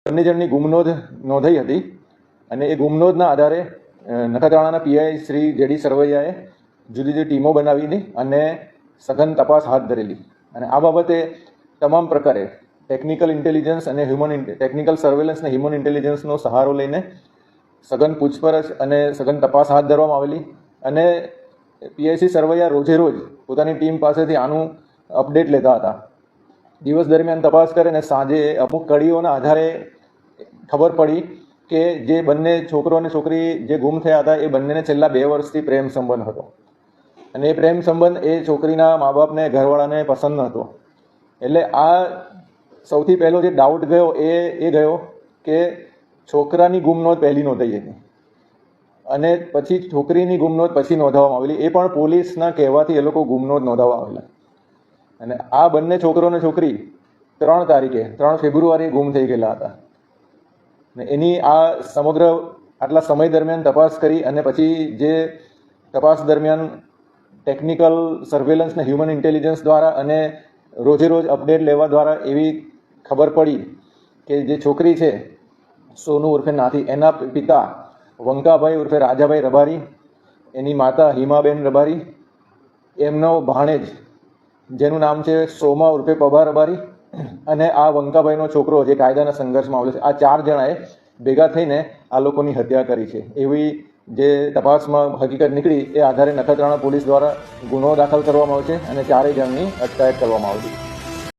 બંને જણની ગુમનોંધ નોંધાઈ હતી અને એ ગુમનોંધના આધારે નખત્રાણાના પીઆઈ શ્રી જેડી સરવૈયાએ જુદી જુદી ટીમો બનાવીને અને સઘન તપાસ હાથ ધરેલી અને આ બાબતે તમામ પ્રકારે ટેકનિકલ ઇન્ટેલિજન્સ અને ટેકનિકલ સર્વેલન્સ અને હ્યુમન ઇન્ટેલિજન્સનો સહારો લઈને સઘન પૂછપરછ અને સઘન તપાસ હાથ ધરવામાં આવેલી અને પીઆઈસી સરવૈયા રોજે રોજ પોતાની ટીમ પાસેથી આનું અપડેટ લેતા હતા. દિવસ દરમિયાન તપાસ કરે અને સાંજે અમુક કડીઓના આધારે ખબર પડી કે જે બંને છોકરો અને છોકરી જે ગુમ થયા હતા એ બંનેને છેલ્લા 2 વર્ષથી પ્રેમ સંબંધ હતો અને એ પ્રેમ સંબંધ એ છોકરીના મા બાપને ઘરવાળાને પસંદ નહોતો. એટલે આ સૌથી પહેલો જે ડાઉટ ગયો એ ગયો કે છોકરાની ગુમનોંધ પહેલી નોંધાઈ હતી અને પછી છોકરીની ગુમનોંધ પછી નોંધાવવામાં આવેલી. એ પણ પોલીસના કહેવાથી એ લોકો ગુમનોંધ નોંધાવવા આવેલા અને આ બંને છોકરો અને છોકરી 3 ફેબ્રુઆરીએ ગુમ થઈ ગયેલા હતા. એની આ સમગ્ર આટલા સમય દરમિયાન તપાસ કરી અને પછી જે તપાસ દરમિયાન ટેકનિકલ સર્વેલન્સ ને હ્યુમન ઇન્ટેલિજન્સ દ્વારા અને રોજે રોજ અપડેટ લેવા દ્વારા એવી ખબર પડી કે જે છોકરી છે સોનુ ઉર્ફે નાથી, એના પિતા વંકાભાઈ ઉર્ફે રાજાભાઈ રબારી, એની માતા હિમાબેન રબારી, એમનો ભાણેજ જેનું નામ છે સોમા ઉર્ફે પબા રબારી અને આ વંકાભાઈનો છોકરો જે કાયદાના સંઘર્ષમાં આવેલો છે. આ 4 જણાએ ભેગા થઈને આ લોકોની હત્યા કરી છે એવી જે તપાસમાં હકીકત નીકળી એ આધારે નખત્રાણા પોલીસ દ્વારા ગુનો દાખલ કરવામાં આવ્યો છે અને 4 જણની અટકાયત કરવામાં આવી છે.